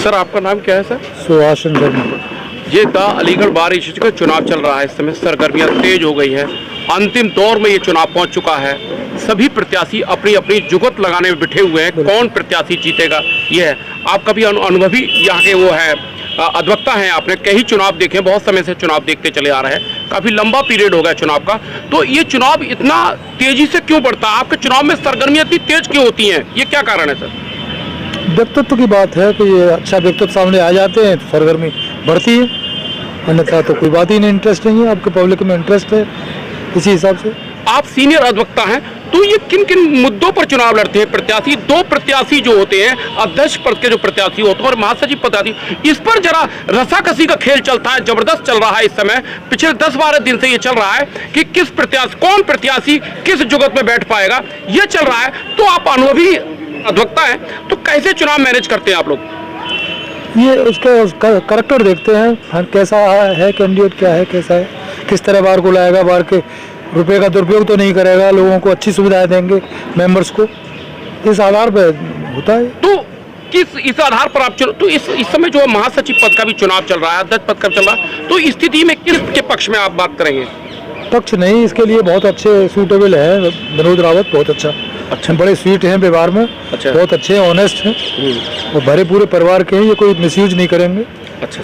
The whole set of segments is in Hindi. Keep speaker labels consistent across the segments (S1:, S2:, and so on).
S1: सर आपका नाम क्या है सर?
S2: सुभाष शर्मा।
S1: ये द अलीगढ़ बार एसोसिएशन का चुनाव चल रहा है। इस समय सरगर्मियां तेज हो गई है, अंतिम दौर में ये चुनाव पहुंच चुका है। सभी प्रत्याशी अपनी अपनी जुगत लगाने में बिठे हुए हैं। कौन प्रत्याशी जीतेगा ये है। आपका भी अनुभवी यहाँ के वो है, अधिवक्ता हैं, आपने कई चुनाव देखे, बहुत समय से चुनाव देखते चले आ रहे हैं, काफ़ी लंबा पीरियड हो गया चुनाव का। तो ये चुनाव इतना तेजी से क्यों बढ़ता है? आपके चुनाव में सरगर्मियाँ इतनी तेज क्यों होती हैं? ये क्या कारण है सर?
S2: व्यक्तित्व की बात है कि ये अच्छा व्यक्तित्व सामने आ जाते हैं तो सरगर्मी बढ़ती है, अन्यथा तो कोई बात ही नहीं, इंटरेस्ट नहीं है। आपके पब्लिक में इंटरेस्ट है, इसी हिसाब से।
S1: आप सीनियर अधिवक्ता हैं, तो ये किन किन मुद्दों पर चुनाव लड़ते हैं प्रत्याशी? दो प्रत्याशी जो होते हैं, अध्यक्ष पद के जो प्रत्याशी होते हैं और महासचिव प्रत्याशी, इस पर जरा रसाकसी का खेल चलता है, जबरदस्त चल रहा है इस समय। पिछले 10-12 दिन से ये चल रहा है कि किस प्रत्याशी, कौन प्रत्याशी किस जुगत में बैठ पाएगा, ये चल रहा है। तो आप अनुभवी अधिवक्ता हैं, तो कैसे चुनाव मैनेज करते हैं आप लोग?
S2: ये उसका करेक्टर देखते हैं, कैसा है कैंडिडेट, क्या है, कैसा है, किस तरह बार को लाएगा, बार के रुपए का दुरुपयोग तो नहीं करेगा, लोगों को अच्छी सुविधाएं देंगे, मेंबर्स को, इस आधार पर होता है।
S1: तो इस आधार पर आप तो इस समय जो महासचिव पद का भी चुनाव चल रहा है, अध्यक्ष पद का चल रहा है, तो इस स्थिति में किसके पक्ष में आप बात करेंगे?
S2: पक्ष नहीं, इसके लिए बहुत अच्छे सूटेबल है विनोद रावत, बहुत अच्छा, बड़े स्वीट हैं व्यवहार में,
S1: अच्छा,
S2: बहुत अच्छे हैं, ऑनेस्ट हैं और भरे पूरे परिवार के हैं, ये कोई मिसयूज नहीं करेंगे
S1: अच्छा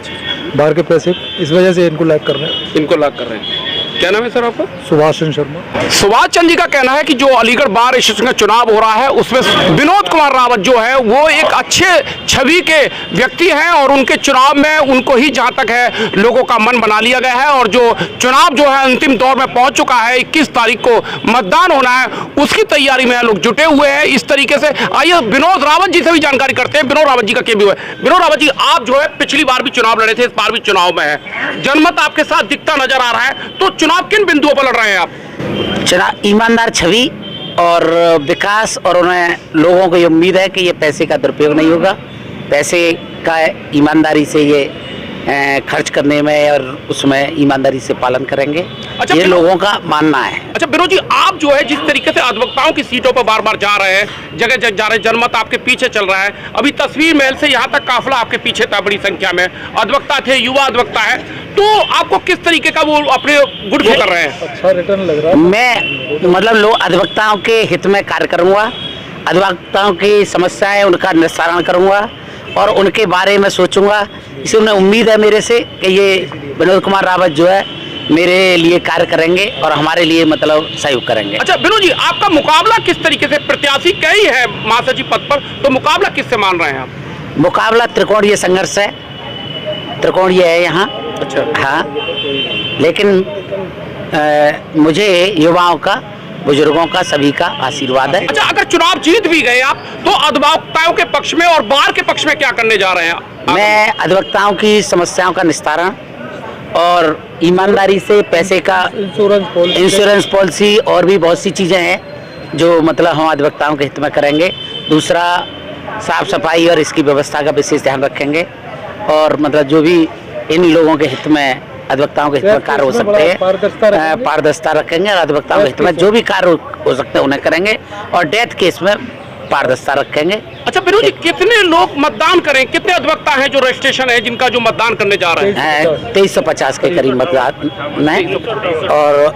S2: बाहर के पैसे, इस वजह से इनको लाइक कर रहे हैं।
S1: इनको लाइक कर रहे हैं। क्या नाम है सर आपका?
S2: सुभाष शर्मा।
S1: सुभाष चंद जी का कहना है कि जो अलीगढ़ बार एसोसिएशन का चुनाव हो रहा है उसमें विनोद कुमार रावत जो है वो एक अच्छे छवि के व्यक्ति हैं और उनके चुनाव में उनको ही जहां तक है लोगों का मन बना लिया गया है और जो चुनाव जो है अंतिम दौर में पहुंच चुका है, 21 तारीख को मतदान होना है, उसकी तैयारी में लोग जुटे हुए हैं। इस तरीके से आइए विनोद रावत जी से भी जानकारी करते हैं। विनोद रावत जी का क्या भी है? विनोद रावत जी, आप जो है पिछली बार भी चुनाव लड़े थे, इस बार भी चुनाव में है, जनमत आपके साथ दिखता नजर आ रहा है, तो चुनाव किन बिंदुओं पर लड़ रहे हैं आप?
S3: चुनाव ईमानदार छवि और विकास, और उन्हें लोगों को ये उम्मीद है कि ये पैसे का दुरुपयोग नहीं होगा, पैसे का ईमानदारी से ये खर्च करने में और उसमें ईमानदारी से पालन करेंगे। अच्छा, ये लोगों का मानना है। अच्छा
S1: विनोद जी, आप जो है जिस तरीके से अधिवक्ताओं की सीटों पर बार बार जा रहे हैं, जगह जगह जा रहे हैं, जनमत आपके पीछे चल रहा है, अभी तस्वीर महल से यहाँ तक काफिला आपके पीछे था, बड़ी संख्या में अधिवक्ता थे, युवा अधिवक्ता है, तो आपको किस तरीके का वो अपने गुड फील कर रहे हैं?
S2: अच्छा रिटर्न लग रहा है।
S3: मैं मतलब लोग अधिवक्ताओं के हित में कार्य करूँगा, अधिवक्ताओं की समस्याएं उनका निस्तारण करूँगा और उनके बारे में सोचूंगा। इसे उन्हें उम्मीद है मेरे से कि ये विनोद कुमार रावत जो है मेरे लिए कार्य करेंगे और हमारे लिए मतलब सहयोग करेंगे। अच्छा
S1: विनोद जी, आपका मुकाबला किस तरीके से, प्रत्याशी कई है महासचिव पद पर, तो मुकाबला किससे मान रहे हैं आप?
S3: मुकाबला त्रिकोणीय संघर्ष है, त्रिकोणीय है यहाँ। अच्छा हाँ, लेकिन मुझे युवाओं का, बुजुर्गों का, सभी का आशीर्वाद है।
S1: अच्छा, अगर चुनाव जीत भी गए आप तो अधिवक्ताओं के पक्ष में और बार के पक्ष में क्या करने जा रहे हैं?
S3: मैं अधिवक्ताओं की समस्याओं का निस्तारण और ईमानदारी से पैसे का इंश्योरेंस पॉलिसी और भी बहुत सी चीज़ें हैं जो मतलब हम अधिवक्ताओं के हित में करेंगे। दूसरा, साफ सफाई और इसकी व्यवस्था का विशेष ध्यान रखेंगे और मतलब जो भी इन लोगों के हित में, अधिवक्ताओं के हित में कार्य हो सकते हैं, पारदर्शिता रखेंगे और अधिवक्ताओं के हित में जो भी कार्य हो सकते हैं उन्हें करेंगे और डेथ केस में पारदर्शिता रखेंगे। अच्छा विनोद जी, कितने लोग मतदान करें, कितने अधिवक्ता हैं जो रजिस्ट्रेशन है जिनका जो मतदान करने जा रहे हैं? 2350 के करीब मतदान है और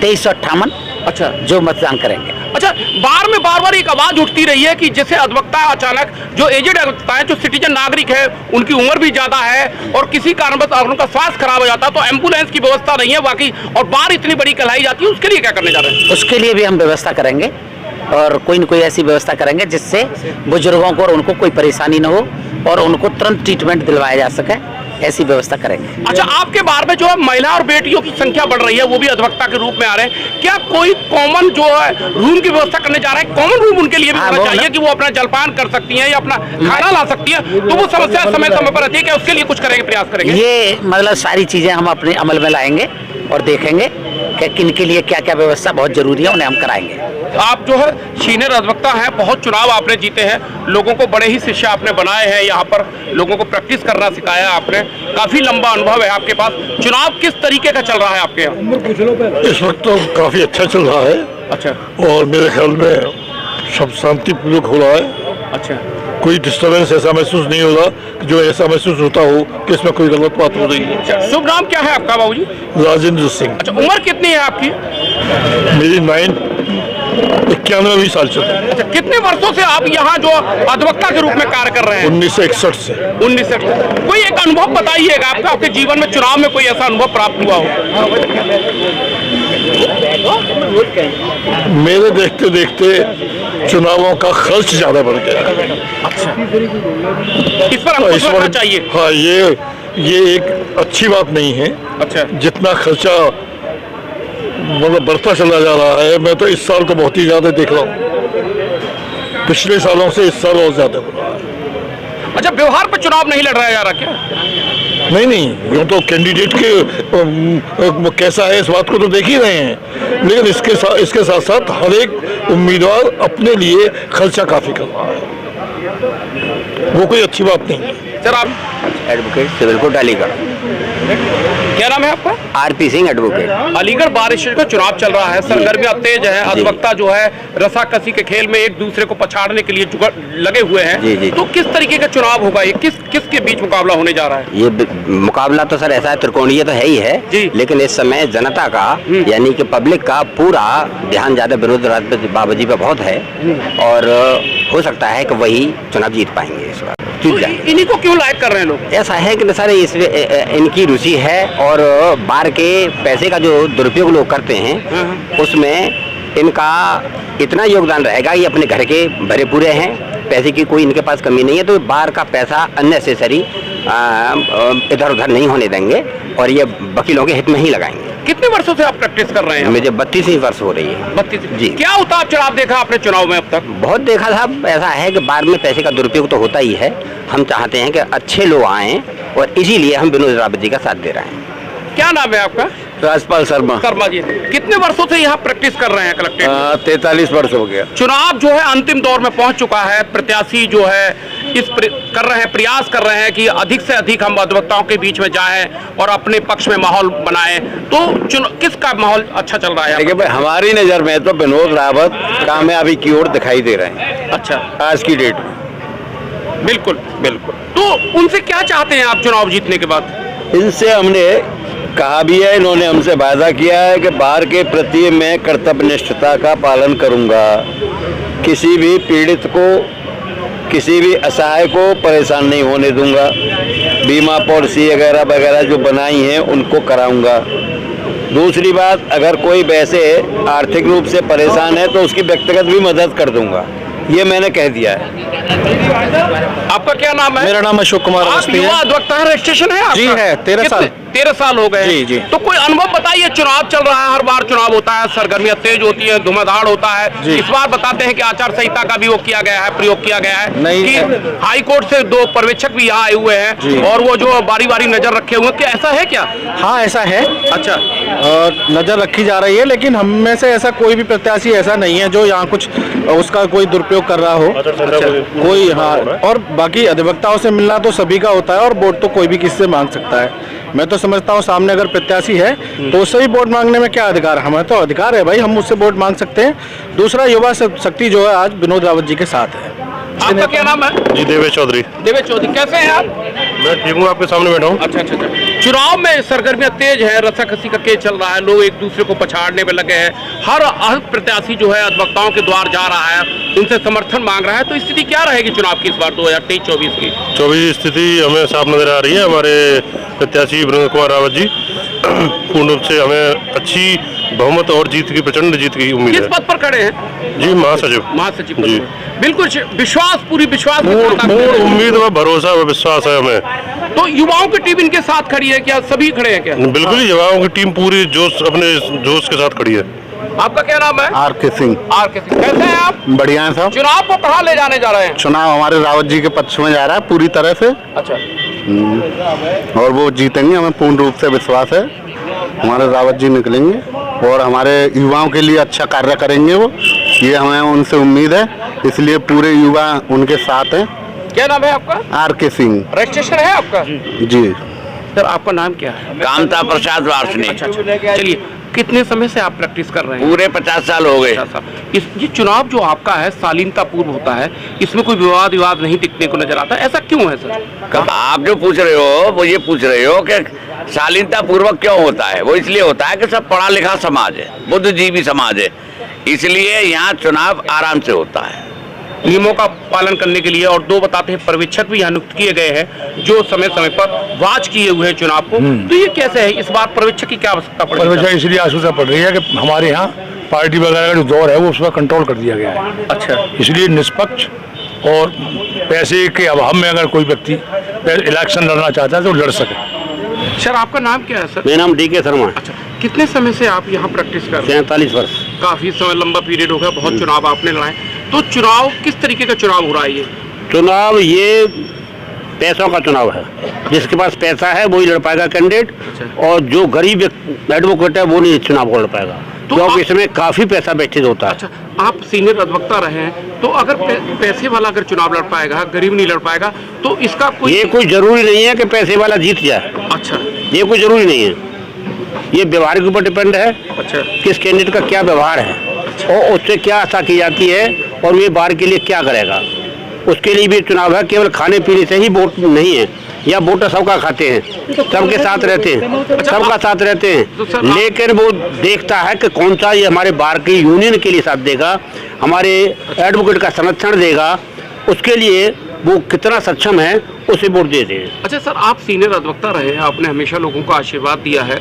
S3: 2358 अच्छा जो मतदान करेंगे।
S1: अच्छा, बार में बार एक आवाज उठती रही है कि जैसे अधिवक्ता अचानक जो एजेड अधिवक्ता है, जो सिटीजन नागरिक है, उनकी उम्र भी ज्यादा है और किसी कारणवश उनका स्वास्थ्य खराब हो जाता है तो एम्बुलेंस की व्यवस्था नहीं है बाकी, और बार इतनी बड़ी कहलाई जाती है, उसके लिए क्या करने जा रहे हैं?
S3: उसके लिए भी हम व्यवस्था करेंगे और कोई न कोई ऐसी व्यवस्था करेंगे जिससे बुजुर्गों को और उनको कोई परेशानी न हो और उनको तुरंत ट्रीटमेंट दिलवाया जा सके, ऐसी व्यवस्था करेंगे।
S1: अच्छा, आपके बार में जो है महिला और बेटियों की संख्या बढ़ रही है, वो भी अधिवक्ता के रूप में आ रहे हैं, क्या कोई कॉमन जो है रूम की व्यवस्था करने जा रहे हैं? कॉमन रूम उनके लिए भी होना चाहिए कि वो अपना जलपान कर सकती हैं या अपना खाना ला सकती है, तो वो समस्या समय समय पर रहती है, क्या उसके लिए कुछ करेंगे, प्रयास करेंगे?
S3: ये मतलब सारी चीजें हम अपने अमल में लाएंगे और देखेंगे कि किन के लिए क्या क्या व्यवस्था बहुत जरूरी है, उन्हें हम कराएंगे।
S1: आप जो है सीनियर अधिवक्ता हैं, बहुत चुनाव आपने जीते हैं, लोगों को बड़े ही शिष्य आपने बनाए हैं, यहाँ पर लोगों को प्रैक्टिस करना सिखाया आपने, काफी लंबा अनुभव है आपके पास। चुनाव किस तरीके का चल रहा है आपके यहाँ?
S4: इस वक्त तो काफी अच्छा चल रहा है।
S1: अच्छा,
S4: और मेरे ख्याल में सब शांतिपूर्वक हो रहा है।
S1: अच्छा,
S4: कोई डिस्टर्बेंस ऐसा महसूस नहीं होता कि जो ऐसा महसूस होता हो कि इसमें कोई गलत बात हो रही है।
S1: शुभ नाम क्या है आपका बाबूजी?
S4: राजेंद्र सिंह।
S1: अच्छा, उम्र कितनी है आपकी?
S4: मेरी 91 साल चल रही है।
S1: अच्छा, कितने वर्षों से आप यहाँ जो अधिवक्ता के रूप में कार्य कर रहे हैं?
S4: 1961 से।
S1: 1961। कोई एक अनुभव बताइएगा आपका, आपके जीवन में चुनाव में कोई ऐसा अनुभव प्राप्त हुआ हो?
S4: मेरे देखते देखते चुनावों का खर्च ज्यादा बढ़ गया।
S1: इस पर आपको सोचना चाहिए।
S4: हाँ, ये एक अच्छी बात नहीं है।
S1: अच्छा,
S4: जितना खर्चा मतलब बढ़ता चला जा रहा है, मैं तो इस साल तो बहुत ही ज्यादा देख रहा हूँ। पिछले सालों से इस साल और ज्यादा हो रहा है।
S1: अच्छा, व्यवहार पर चुनाव नहीं लड़ रहा जा रहा क्या?
S4: नहीं, यूँ तो कैंडिडेट के कैसा है इस बात को तो देख ही रहे हैं, लेकिन इसके साथ साथ हर एक उम्मीदवार अपने लिए खर्चा काफी कर रहा है, वो कोई अच्छी बात नहीं है।
S1: सर, आप
S5: एडवोकेट सिविल कोर्ट अलीगढ़।
S1: क्या नाम है आपका?
S5: RP Singh advocate.
S1: Aligarh bar association का चुनाव चल रहा है, सरगर्मियां तेज है, अधिवक्ता जो है रसाकसी के खेल में एक दूसरे को पछाड़ने के लिए लगे हुए हैं।
S5: जी।
S1: तो किस तरीके का चुनाव होगा ये? किसके बीच मुकाबला होने जा रहा है?
S5: ये मुकाबला तो सर ऐसा है, त्रिकोणीय तो है ही है
S1: जी।
S5: लेकिन इस समय जनता का यानी कि पब्लिक का पूरा ध्यान ज्यादा विरोध बाबाजी पे बहुत है और हो सकता है कि वही चुनाव जीत पाएंगे इस बार, जीत जाएंगे।
S1: इन्हीं को क्यों लायक कर रहे हैं लोग?
S5: ऐसा है कि सर इनकी रुचि है और बार के पैसे का जो दुरुपयोग लोग करते हैं उसमें इनका इतना योगदान रहेगा। ये अपने घर के भरे पूरे हैं, पैसे की कोई इनके पास कमी नहीं है, तो बार का पैसा अननेसेसरी इधर उधर नहीं होने देंगे और ये वकीलों के हित में ही लगाएंगे।
S1: कितने वर्षों से आप प्रैक्टिस कर रहे हैं?
S5: मुझे 32 वर्ष हो रही है।
S1: 32
S5: जी।
S1: क्या उतार चढ़ाव देखा आपने चुनाव में अब तक?
S5: बहुत देखा साहब। ऐसा है कि बार में पैसे का दुरुपयोग तो होता ही है। हम चाहते हैं कि अच्छे लोग आएँ और इसीलिए हम विनोद रावत जी का साथ दे रहे हैं।
S1: क्या नाम है आपका?
S6: राजपाल शर्मा।
S1: शर्मा जी, कितने वर्षों से यहाँ प्रैक्टिस कर रहे हैं कलेक्टेड?
S6: 43 वर्ष हो गया।
S1: चुनाव जो है अंतिम दौर में पहुंच चुका है, प्रत्याशी जो है कर रहे हैं, प्रयास कर रहे हैं कि अधिक से अधिक हम अधिवक्ताओं के बीच में जाएं और अपने पक्ष में माहौल बनाएं। तो किसका माहौल अच्छा चल रहा है?
S6: देखिए भाई, हमारी नजर में तो विनोद रावत कामयाबी की ओर दिखाई दे रहे हैं।
S1: अच्छा,
S6: आज की डेट में
S1: बिल्कुल बिल्कुल। तो उनसे क्या चाहते हैं आप चुनाव जीतने के बाद?
S6: इनसे हमने कहा भी है, इन्होंने हमसे वादा किया है कि बार के प्रति मैं कर्तव्यनिष्ठता का पालन करूंगा, किसी भी पीड़ित को, किसी भी असहाय को परेशान नहीं होने दूंगा, बीमा पॉलिसी वगैरह वगैरह जो बनाई हैं उनको कराऊंगा। दूसरी बात, अगर कोई वैसे आर्थिक रूप से परेशान है तो उसकी व्यक्तिगत भी मदद कर दूंगा, ये मैंने कह दिया है।
S1: आपका क्या नाम है?
S2: मेरा नाम अशोक कुमार
S1: आप
S2: अवस्थी
S1: युवा
S2: है।
S1: अधिवक्ता रजिस्ट्रेशन है आपका?
S2: जी है, 13 साल।
S1: 13 साल हो गए।
S2: जी, जी।
S1: तो कोई अनुभव बताइए, चुनाव चल रहा है, हर बार चुनाव होता है, सरगर्मियां तेज होती है, धुआंधार होता है।
S2: जी।
S1: इस बार बताते हैं कि आचार संहिता का भी वो किया गया है, प्रयोग किया गया है
S2: नहीं
S1: कि
S2: है।
S1: हाई कोर्ट से 2 पर्यवेक्षक भी यहाँ आए हुए हैं और वो जो बारी बारी नजर रखे हुए हैं, क्या ऐसा है क्या?
S2: हाँ, ऐसा है।
S1: अच्छा,
S2: और नजर रखी जा रही है, लेकिन हम में से ऐसा कोई भी प्रत्याशी ऐसा नहीं है जो यहाँ कुछ उसका कोई दुरुपयोग कर रहा हो। कोई, हाँ। और बाकी अधिवक्ताओं से मिलना तो सभी का होता है और वोट तो कोई भी किससे मांग सकता है। मैं तो समझता हूँ सामने अगर प्रत्याशी है तो उससे ही वोट मांगने में क्या अधिकार है? हमें तो अधिकार है भाई, हम उससे वोट मांग सकते हैं। दूसरा, युवा शक्ति जो है आज विनोद रावत जी के साथ है।
S1: आपका क्या नाम है?
S4: जी, देवेश चौधरी।
S1: देवेश चौधरी, कैसे हैं आप?
S4: मैं ठीक हूँ, आपके सामने बैठा हूँ।
S1: अच्छा। चुनाव में सरगर्मियां तेज है, रस्साकसी का केस चल रहा है, लोग एक दूसरे को पछाड़ने में लगे हैं। हर प्रत्याशी जो है अधिवक्ताओं के द्वार जा रहा है, उनसे समर्थन मांग रहा है। तो स्थिति क्या रहेगी चुनाव की इस बार 2023-24 की?
S4: 24 स्थिति हमें साफ नजर आ रही है। हमारे प्रत्याशी विनोद कुमार रावत जी पूर्ण रूप से हमें अच्छी बहुमत और जीत की, प्रचंड जीत की उम्मीद
S1: किस
S4: है।
S1: पद पर खड़े हैं?
S4: जी, महासचिव।
S1: महासचिव
S4: जी।
S1: बिल्कुल विश्वास, पूरी विश्वास के साथ आप-
S4: पूर्ण उम्मीद व भरोसा व विश्वास है हमें।
S1: तो युवाओं की टीम इनके साथ खड़ी है क्या? सभी खड़े हैं क्या?
S4: बिल्कुल ही, युवाओं की टीम पूरी अपने जोश के साथ खड़ी है।
S1: आपका क्या नाम है?
S6: आर.के. सिंह।
S1: आर.के. सिंह, कैसे हैं आप?
S6: बढ़िया है साहब।
S1: चुनाव को कहाँ ले जाने जा रहे हैं?
S6: चुनाव हमारे रावत जी के पक्ष में जा रहा है पूरी तरह से,
S1: अच्छा,
S6: और वो जीतेंगे, हमें पूर्ण रूप से विश्वास है। हमारे रावत जी निकलेंगे और हमारे युवाओं के लिए अच्छा कार्य करेंगे वो, ये हमें उनसे उम्मीद है, इसलिए पूरे युवा उनके साथ हैं।
S1: क्या नाम है आपका?
S6: आर.के. सिंह।
S1: रजिस्ट्रेशन है आपका?
S6: जी।
S1: सर, आपका नाम क्या है?
S5: कामता प्रसाद वार्षणी।
S1: अच्छा, चलिए, कितने समय से आप प्रैक्टिस कर रहे हैं?
S6: पूरे 50 साल हो गए।
S1: ये चुनाव जो आपका है शालीनता पूर्व होता है, इसमें कोई विवाद नहीं दिखने को नजर आता, ऐसा क्यों है सर?
S6: आप जो पूछ रहे हो वो ये पूछ रहे हो कि शालीनता पूर्वक क्यों होता है। वो इसलिए होता है कि सब पढ़ा लिखा समाज है, बुद्धिजीवी समाज है, इसलिए यहाँ चुनाव आराम से होता है,
S1: नियमों का पालन करने के लिए। और 2 बताते हैं पर्यवेक्षक भी यहाँ नियुक्त किए गए हैं जो समय समय पर वाच किए हुए हैं चुनाव को। तो ये कैसे है, इस बार पर्यवेक्षक की क्या आवश्यकता पड़ी?
S2: पर्यवेक्षक इसलिए आवश्यकता पड़ रही है कि हमारे यहाँ पार्टी वगैरह का जो दौर है वो उसमें कंट्रोल कर दिया गया है।
S1: अच्छा,
S2: इसलिए निष्पक्ष और पैसे के अभाव में अगर कोई व्यक्ति इलेक्शन लड़ना चाहता है तो लड़ सके।
S1: सर आपका नाम क्या है सर?
S6: मेरा नाम DK शर्मा।
S1: अच्छा, कितने समय से आप यहाँ प्रैक्टिस कर रहे हैं?
S6: 43 वर्ष।
S1: काफी समय, लंबा पीरियड हो गया, बहुत चुनाव आपने लड़ाए। तो चुनाव किस तरीके का चुनाव हो रहा है ये?
S6: चुनाव ये पैसों का चुनाव है, जिसके पास पैसा है वही लड़ पाएगा कैंडिडेट, और जो गरीब एडवोकेट है वो नहीं चुनाव लड़ पाएगा, क्योंकि इसमें काफी पैसा वेस्टेज होता है।
S1: अच्छा, आप सीनियर अधिवक्ता रहे हैं, तो अगर पैसे वाला अगर चुनाव लड़ पाएगा, गरीब नहीं लड़ पाएगा, तो इसका
S6: ये कोई जरूरी नहीं है कि पैसे वाला जीत जाए।
S1: अच्छा,
S6: ये कोई जरूरी नहीं है, ये व्यवहार के ऊपर डिपेंड है।
S1: अच्छा,
S6: किस कैंडिडेट का क्या व्यवहार है और उससे क्या आशा की जाती है और ये बार के लिए क्या करेगा, उसके लिए भी चुनाव है। केवल खाने पीने से ही वोट नहीं है, या वोटर सबका खाते हैं, सबके साथ रहते हैं, सबका साथ रहते हैं, लेकिन वो देखता है कि कौन सा ये हमारे बार की यूनियन के लिए साथ देगा, हमारे एडवोकेट का संरक्षण देगा, उसके लिए वो कितना सक्षम है उसे वोट देते हैं।
S1: अच्छा सर, आप सीनियर अधिवक्ता रहे हैं, आपने हमेशा लोगों को आशीर्वाद दिया है,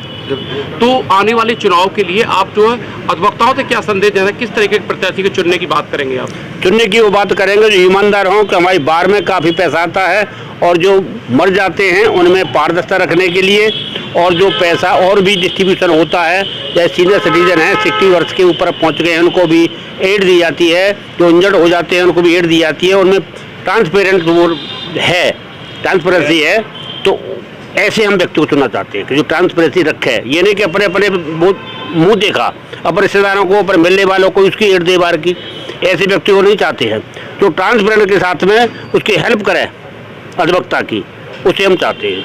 S1: तो आने वाले चुनाव के लिए आप जो है अधिवक्ताओं से क्या संदेश देना, किस तरीके के प्रत्याशी के चुनने की बात करेंगे आप?
S6: चुनने की वो बात करेंगे जो ईमानदार हों, कि हमारी बार में काफ़ी पैसा आता है, और जो मर जाते हैं उनमें पारदर्शिता रखने के लिए, और जो पैसा और भी डिस्ट्रीब्यूशन होता है, जैसे सीनियर सिटीजन हैं 60 वर्ष के ऊपर पहुंच गए हैं उनको भी एड दी जाती है, जो इंजर्ड हो जाते हैं उनको भी एड दी जाती है, उनमें ट्रांसपेरेंट वो है, ट्रांसपेरेंसी है। तो ऐसे हम व्यक्ति को चुनना चाहते हैं कि जो ट्रांसपेरेंसी रखे, ये नहीं कि अपने अपने मुंह देखा, अपने रिश्तेदारों को, अपने मिलने वालों को उसकी एड दे बार की, ऐसे व्यक्ति को नहीं चाहते हैं। जो ट्रांसपेरेंट के साथ में उसकी हेल्प करे अधिवक्ता की, उसे हम चाहते हैं।